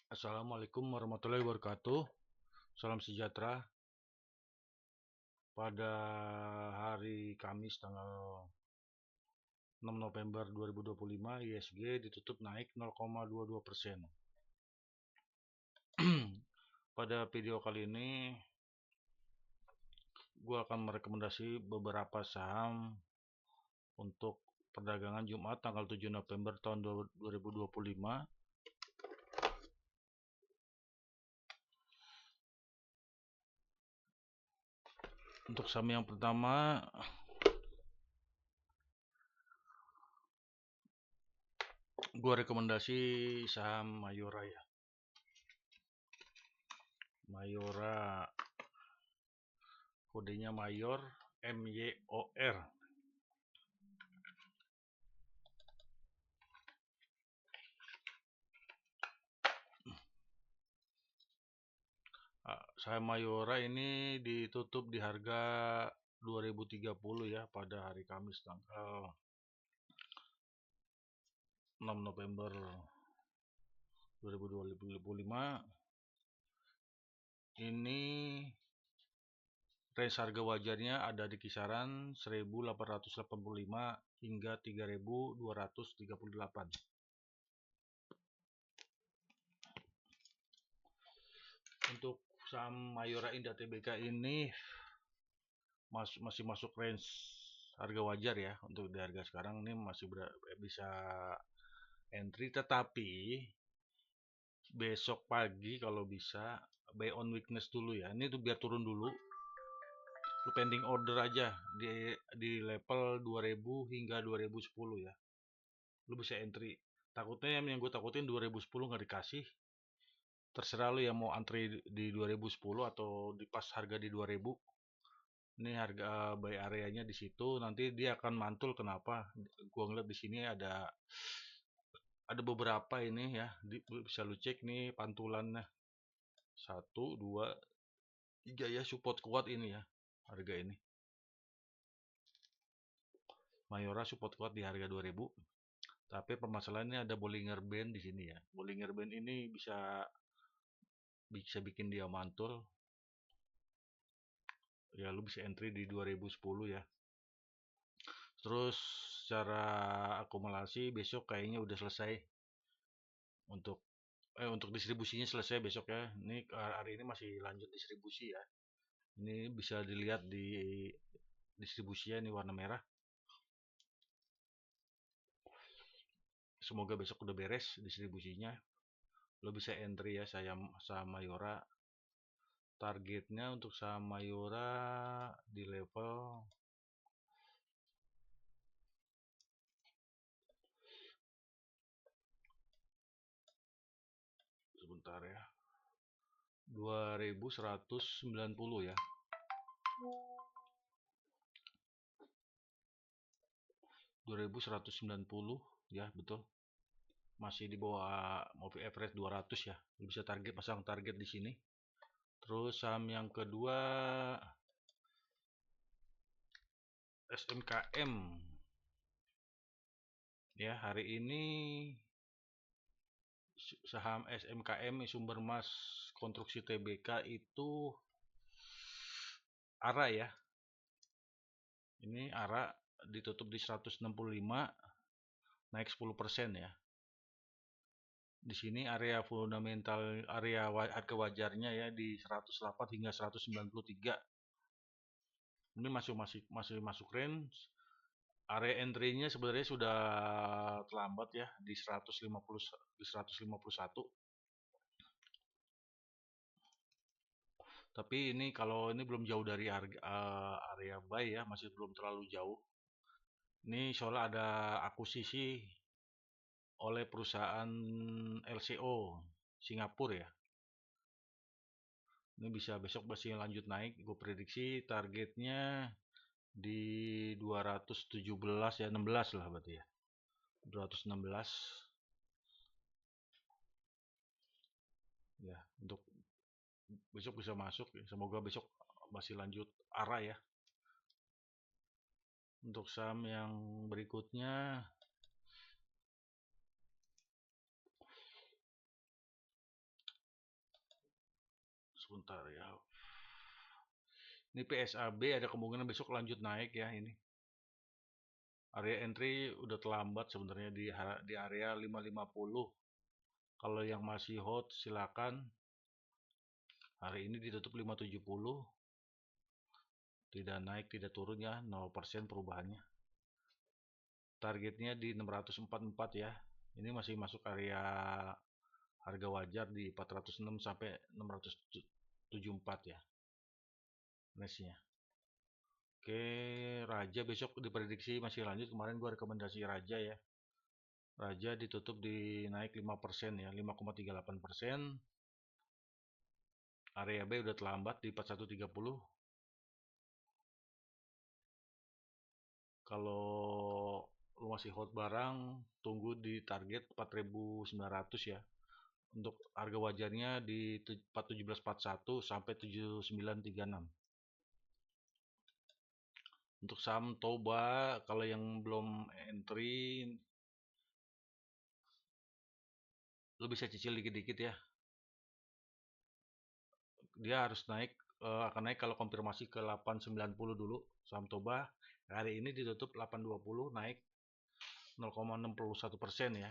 Assalamualaikum warahmatullahi wabarakatuh. Salam sejahtera. Pada hari Kamis tanggal 6 November 2025, ISG ditutup naik 0,22%. Pada video kali ini, gue akan merekomendasi beberapa saham untuk perdagangan Jumat tanggal 7 November tahun 2025. Untuk saham yang pertama, gue rekomendasi saham Mayora ya. Mayora, kodenya Mayor, MYOR. Saham Mayora ini ditutup di harga 2030 ya pada hari Kamis tanggal 6 November 2025. Ini range harga wajarnya ada di kisaran 1885 hingga 3238. Untuk saham Mayora Indah Tbk ini masih masuk range harga wajar ya. Untuk di harga sekarang ini masih bisa entry, tetapi besok pagi kalau bisa buy on weakness dulu ya. Ini tuh biar turun dulu. Lu pending order aja di level 2000 hingga 2010 ya. Lu bisa entry. Takutnya yang gue takutin 2010 nggak dikasih. Terserah lu yang mau antri di 2010 atau di pas harga di 2000. Ini harga buy areanya di situ, nanti dia akan mantul. Kenapa? Gua ngeliat di sini ada beberapa ini ya, bisa lu cek nih pantulannya. 1, 2, 3 ya, support kuat ini ya, harga ini. Mayora support kuat di harga 2000. Tapi permasalahannya ada Bollinger Band di sini ya. Bollinger Band ini bisa bikin dia mantul. Ya lu bisa entry di 2010 ya. Terus secara akumulasi besok kayaknya udah selesai. Untuk distribusinya selesai besok ya. Ini hari ini masih lanjut distribusi ya. Ini bisa dilihat di distribusinya, ini warna merah. Semoga besok udah beres distribusinya. Lo bisa entry ya saham Mayora. Targetnya untuk saham Mayora di level sebentar ya, 2190 ya. 2190 ya, betul. Masih di bawah moving average 200 ya. Lu bisa pasang target di sini. Terus saham yang kedua SMKM ya. Hari ini saham SMKM Sumber Mas Konstruksi Tbk itu ARA ya. Ini ARA ditutup di 165, naik 10% ya. Di sini area fundamental, area harga wajarnya ya di 108 hingga 193. Ini masih masuk range. Area entry-nya sebenarnya sudah terlambat ya di 150 di 151. Tapi ini kalau ini belum jauh dari area buy ya, masih belum terlalu jauh. Ini soalnya ada akuisisi oleh perusahaan LCO Singapura ya. Ini bisa besok masih lanjut naik. Gue prediksi targetnya di 217 ya, 16 lah berarti ya. 216 ya, untuk besok bisa masuk ya. Semoga besok masih lanjut arah ya. Untuk saham yang berikutnya sebentar ya. Ini PSAB ada kemungkinan besok lanjut naik ya ini. Area entry udah terlambat sebenarnya di area 550. Kalau yang masih hot silakan. Hari ini ditutup 570. Tidak naik, tidak turun ya, 0% perubahannya. Targetnya di 644 ya. Ini masih masuk area harga wajar di 406 sampai 674 ya. Range-nya. Oke, Raja besok diprediksi masih lanjut. Kemarin gua rekomendasi Raja ya. Raja ditutup di naik 5% ya, 5,38%. Area B udah terlambat di 4130. Kalau lu masih hold barang, tunggu di target 4.900 ya. Untuk harga wajarnya di 41741 sampai 7936. Untuk saham Toba, kalau yang belum entry, lu bisa cicil dikit-dikit ya. Dia harus naik, akan naik kalau konfirmasi ke 890 dulu saham Toba. Hari ini ditutup 820, naik 0,61% ya.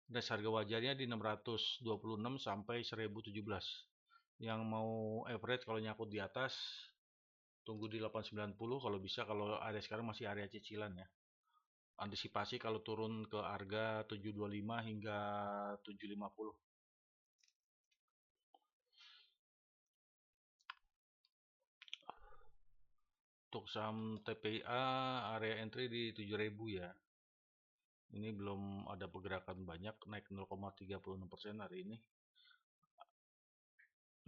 Dan harga wajarnya di 626 sampai 1017. Yang mau average kalau nyangkut di atas tunggu di 890 kalau bisa, kalau area sekarang masih area cicilan ya. Antisipasi kalau turun ke harga 725 hingga 750. Untuk saham TPA area entry di 7000 ya. Ini belum ada pergerakan banyak, naik 0,36% hari ini.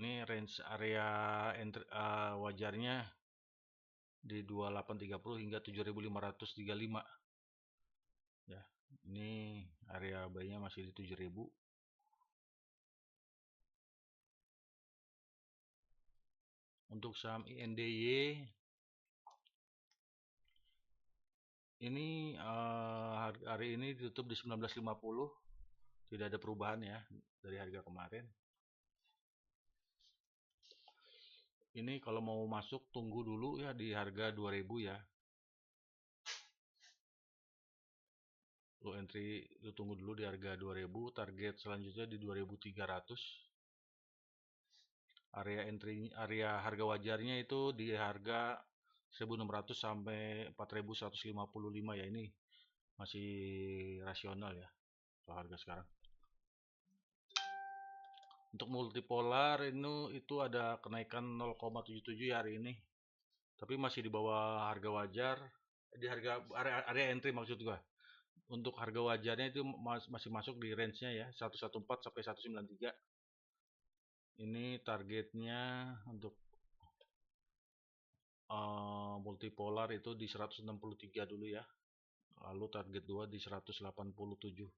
Ini range area entry wajarnya di 2830 hingga 7535 ya. Ini area buy-nya masih di 7000. Untuk saham INDY ini hari ini ditutup di 1950, tidak ada perubahan ya dari harga kemarin. Ini kalau mau masuk tunggu dulu ya di harga 2000 ya. Lu entry, lu tunggu dulu di harga 2000, target selanjutnya di 2300. Area entry, area harga wajarnya itu di harga 1600 sampai 4155 ya. Ini masih rasional ya soal harga sekarang. Untuk multipolar itu ada kenaikan 0,77 ya hari ini, tapi masih di bawah harga wajar, di harga area entry maksud gua. Untuk harga wajarnya itu masih masuk di range-nya ya, 114 sampai 193. Ini targetnya untuk multipolar itu di 163 dulu ya. Lalu target 2 di 187.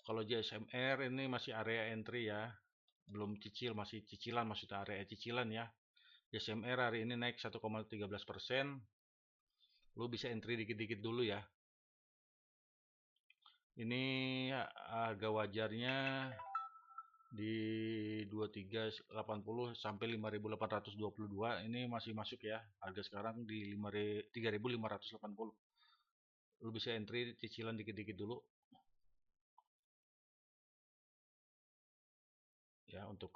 Kalau JSMR ini masih area entry ya. Belum cicil, masih cicilan, maksudnya area cicilan ya. JSMR hari ini naik 1,13%. Lu bisa entry dikit-dikit dulu ya. Ini harga wajarnya di 2380 sampai 5822. Ini masih masuk ya. Harga sekarang di 3580. Lu bisa entry cicilan dikit-dikit dulu. Ya, untuk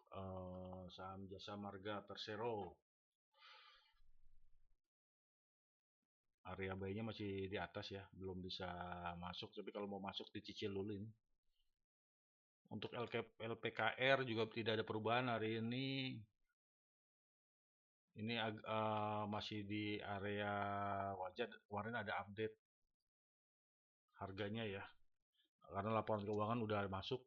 saham Jasa Marga Persero. Area buy-nya masih di atas ya, belum bisa masuk, tapi kalau mau masuk dicicil dulu ini. Untuk LPKR juga tidak ada perubahan hari ini. Ini masih di area wajar. Kemarin ada update harganya ya, karena laporan keuangan udah masuk.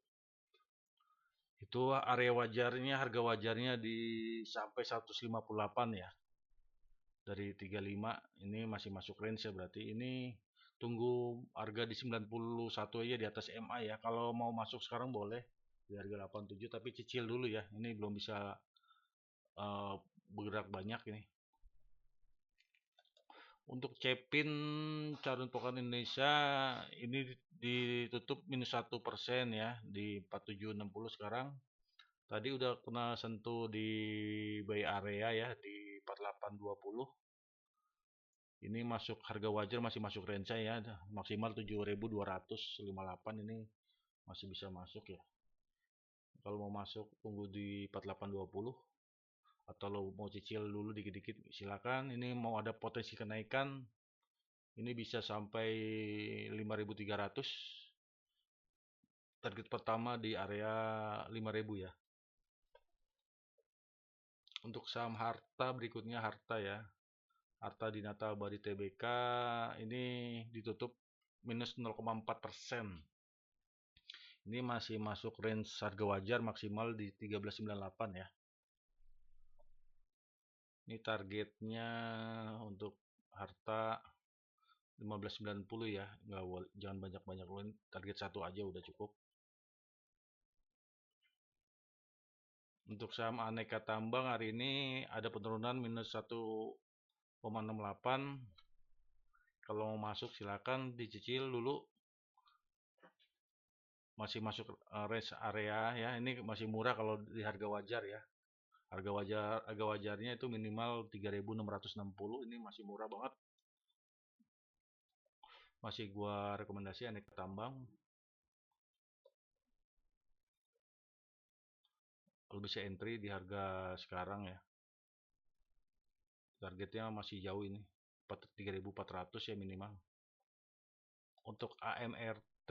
Itu area wajarnya, harga wajarnya di sampai 158 ya. Dari 35 ini masih masuk range ya, berarti ini tunggu harga di 91 aja di atas MA ya. Kalau mau masuk sekarang boleh di harga 87, tapi cicil dulu ya. Ini belum bisa bergerak banyak ini. Untuk Cepin Carun Pokan Indonesia ini ditutup -1% ya di 4760 sekarang. Tadi udah kena sentuh di buy area ya di 4820. Ini masuk harga wajar, masih masuk range ya, maksimal 7.258 ini masih bisa masuk ya. Kalau mau masuk tunggu di 4820 atau lo mau cicil dulu dikit-dikit silakan. Ini mau ada potensi kenaikan. Ini bisa sampai 5.300. Target pertama di area 5.000 ya. Untuk saham harta berikutnya harta ya. Harta Dinata Abadi Tbk ini ditutup minus 0,4%. Ini masih masuk range harga wajar maksimal di 1398 ya. Ini targetnya untuk harta 1590 ya. Jangan banyak-banyak dulu, target satu aja udah cukup. Untuk saham aneka tambang hari ini ada penurunan minus 1,68. Kalau mau masuk silakan dicicil dulu. Masih masuk range area ya. Ini masih murah kalau di harga wajar ya. Harga wajarnya itu minimal 3.660. Ini masih murah banget. Masih gua rekomendasi aneka tambang. Kalau bisa entry di harga sekarang ya. Targetnya masih jauh ini. 3.400 ya minimal. Untuk AMRT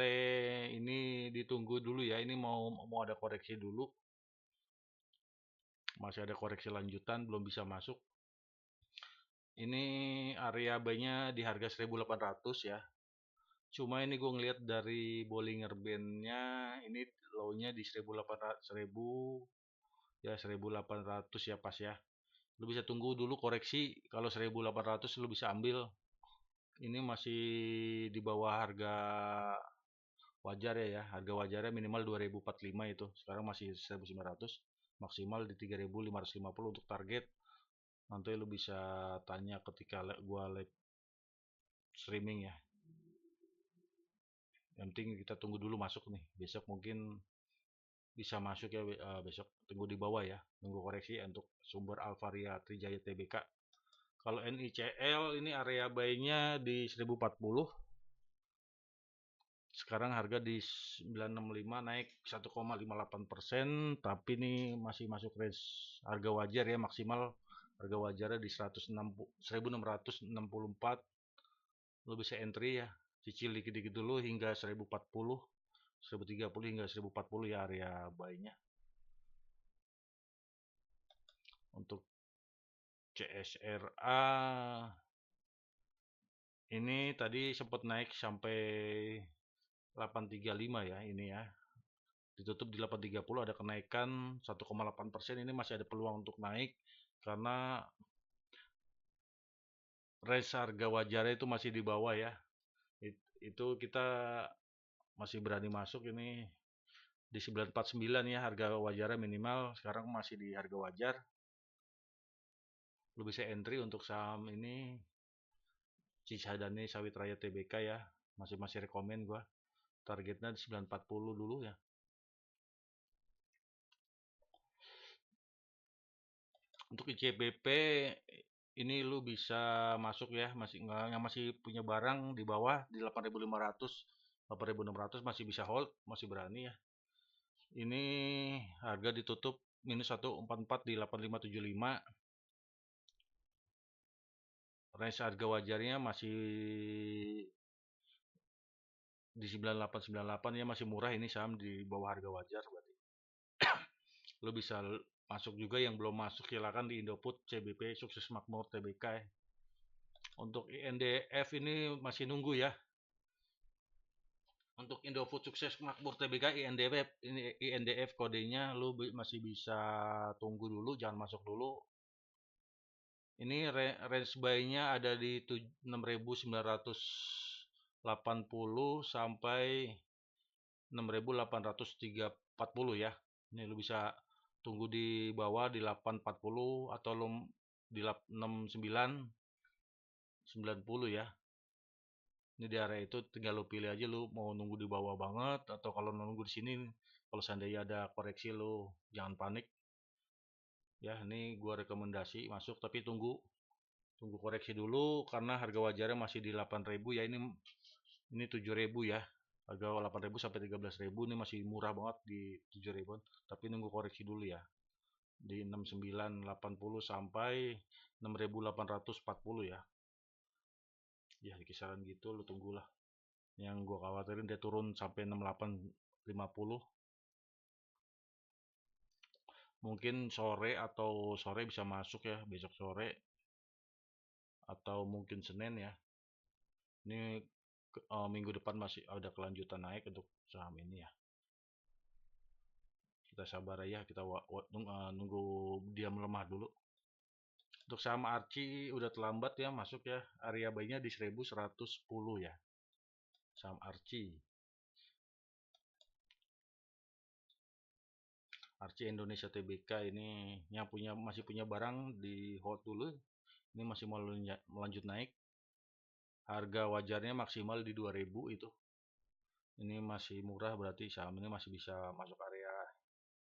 ini ditunggu dulu ya. Ini mau ada koreksi dulu. Masih ada koreksi lanjutan, belum bisa masuk. Ini area buy-nya di harga 1.800 ya. Cuma ini gue ngeliat dari Bollinger Band-nya ini low-nya di 1.800 ya 1.800 ya pas ya. Lu bisa tunggu dulu koreksi, kalau 1.800 lu bisa ambil. Ini masih di bawah harga wajar ya, harga wajarnya minimal 2.045 itu. Sekarang masih 1.900, maksimal di 3.550 untuk target. Nanti lu bisa tanya ketika gua live streaming ya. Yang penting kita tunggu dulu masuk nih. Besok mungkin bisa masuk ya, besok tunggu di bawah ya, tunggu koreksi untuk sumber Alvaria Trijaya Tbk. Kalau NICL ini area buy-nya di 1040. Sekarang harga di 965 naik 1,58%, tapi ini masih masuk range harga wajar ya, maksimal harga wajarnya di 1664. Lo bisa entry ya, cicil dikit-dikit dulu hingga 1040, 1030 hingga 1040 ya area buy-nya. Untuk CSRA ini tadi sempat naik sampai 835 ya ini ya. Ditutup di 830, ada kenaikan 1,8%. Ini masih ada peluang untuk naik karena range harga wajarnya itu masih di bawah ya. Itu kita masih berani masuk ini di 949 ya, harga wajarnya minimal. Sekarang masih di harga wajar. Lu bisa entry untuk saham ini Cisadane Sawit Raya Tbk ya. Masih rekomen gua. Targetnya di 940 dulu ya. Untuk ICBP ini lu bisa masuk ya, yang masih punya barang di bawah di 8.500, 8.600 masih bisa hold, masih berani ya. Ini harga ditutup minus 144 di 8575. Range harga wajarnya masih di 9898 ya, masih murah ini saham di bawah harga wajar berarti. Lu bisa masuk juga, yang belum masuk silakan di Indofood CBP Sukses Makmur Tbk ya. Untuk INDF ini masih nunggu ya. Untuk Indofood Sukses Makmur Tbk INDF kodenya lu masih bisa tunggu dulu, jangan masuk dulu. Ini range buy-nya ada di 6.980 sampai 6.840 ya. Ini lu bisa tunggu di bawah di 840 atau lu di 69. 90 ya. Ini di area itu tinggal lu pilih aja lu mau nunggu di bawah banget atau kalau nunggu di sini, kalau seandainya ada koreksi lu jangan panik. Ya, ini gua rekomendasi masuk tapi tunggu koreksi dulu karena harga wajarnya masih di 8.000 ya, ini 7.000 ya. Harga 8.000 sampai 13.000 ini masih murah banget di 7.000, tapi nunggu koreksi dulu ya. Di 6980 sampai 6840 ya. Ya di kisaran gitu lu tunggulah. Yang gua khawatirin dia turun sampai 6850. Mungkin sore atau sore bisa masuk ya, besok sore atau mungkin Senin ya. Ini minggu depan masih ada kelanjutan naik untuk saham ini ya. Kita sabar aja, kita nunggu dia melemah dulu. Untuk saham Archie udah terlambat ya masuk ya. Area buy-nya di 1110 ya. Saham Archie. Archie Indonesia Tbk ini yang masih punya barang di hold dulu. Ini masih mau melanjut naik. Harga wajarnya maksimal di 2000 itu. Ini masih murah, berarti saham ini masih bisa masuk area,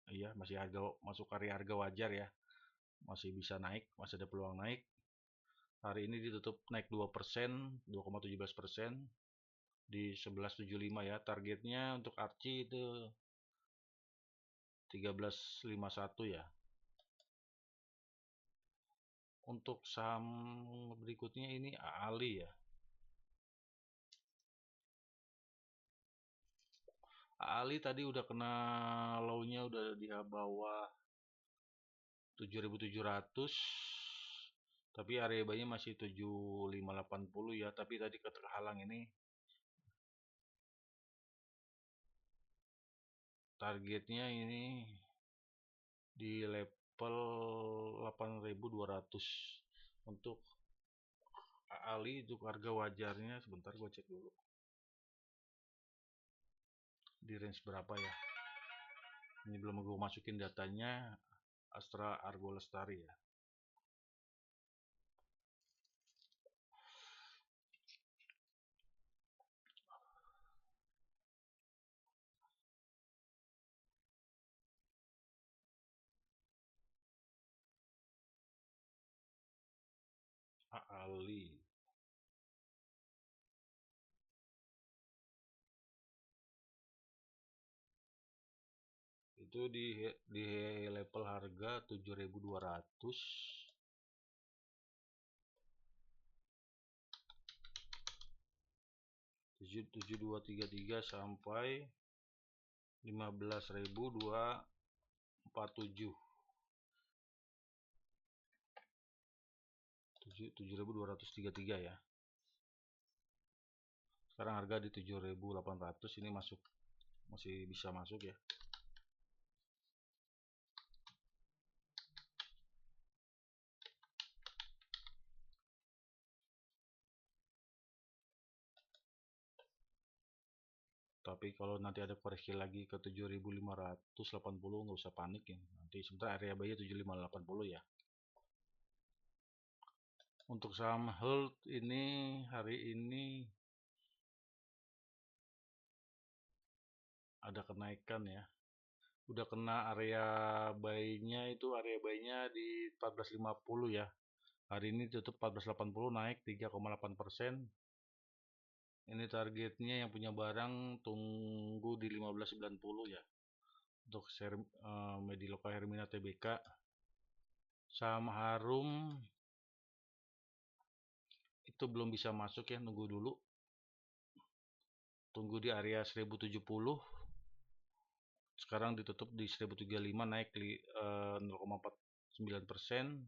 iya masih masuk area harga wajar ya. Masih bisa naik, masih ada peluang naik. Hari ini ditutup naik 2%, 2,17% di 1175 ya. Targetnya untuk Archie itu 1351 ya. Untuk saham berikutnya ini Ali ya. Ali tadi udah kena low-nya udah di bawah 7.700, tapi area buy-nya masih 7580 ya, tapi tadi keterhalang ini. Targetnya ini di level 8.200 untuk Ali. Untuk harga wajarnya sebentar gue cek dulu di range berapa ya. Ini belum gue masukin datanya Astra Argo Lestari ya. Ali itu di level harga 7.200, 7233 sampai 15.247, 7.233 ya. Sekarang harga di 7.800, ini masih bisa masuk ya. Tapi kalau nanti ada koreksi lagi ke 7.580 nggak usah panik ya. Nanti sebentar area buy 7.580 ya. Untuk saham Hold ini hari ini ada kenaikan ya. Udah kena area buy-nya, itu area buy-nya di 14.50 ya. Hari ini tutup 14.80, naik 3,8%. Ini targetnya yang punya barang tunggu di 15.90 ya. Untuk Mediloka Hermina Tbk. Saham Harum itu belum bisa masuk ya, nunggu dulu. Tunggu di area 1070. Sekarang ditutup di 1035, naik 0,49%.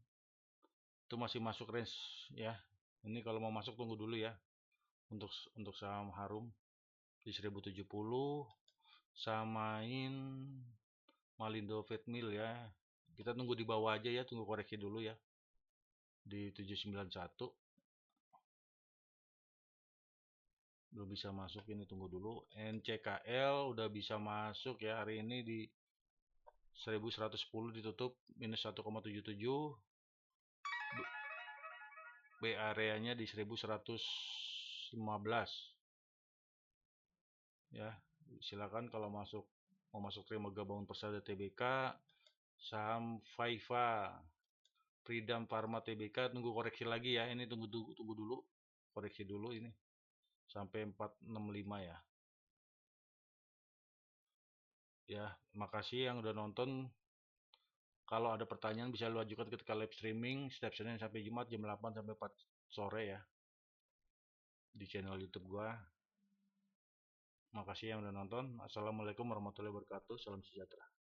Itu masih masuk range ya. Ini kalau mau masuk tunggu dulu ya. Untuk saham Harum di 1070, samain Malindo Feedmill ya. Kita tunggu di bawah aja ya, tunggu koreksi dulu ya. Di 791 belum bisa masuk, ini tunggu dulu. NCKL udah bisa masuk ya, hari ini di 1110 ditutup minus 1,77. B areanya di 1115 ya. Silakan kalau mau masuk terima gabungan Persada TBK, saham Faifa, Pridam Pharma TBK, tunggu koreksi lagi ya. Ini tunggu dulu, koreksi dulu ini sampai 465 ya. Ya, makasih yang udah nonton. Kalau ada pertanyaan bisa lu ajukan ketika live streaming setiap Senin sampai Jumat jam 8 sampai 4 sore ya di channel YouTube gua. Makasih yang udah nonton. Assalamualaikum warahmatullahi wabarakatuh. Salam sejahtera.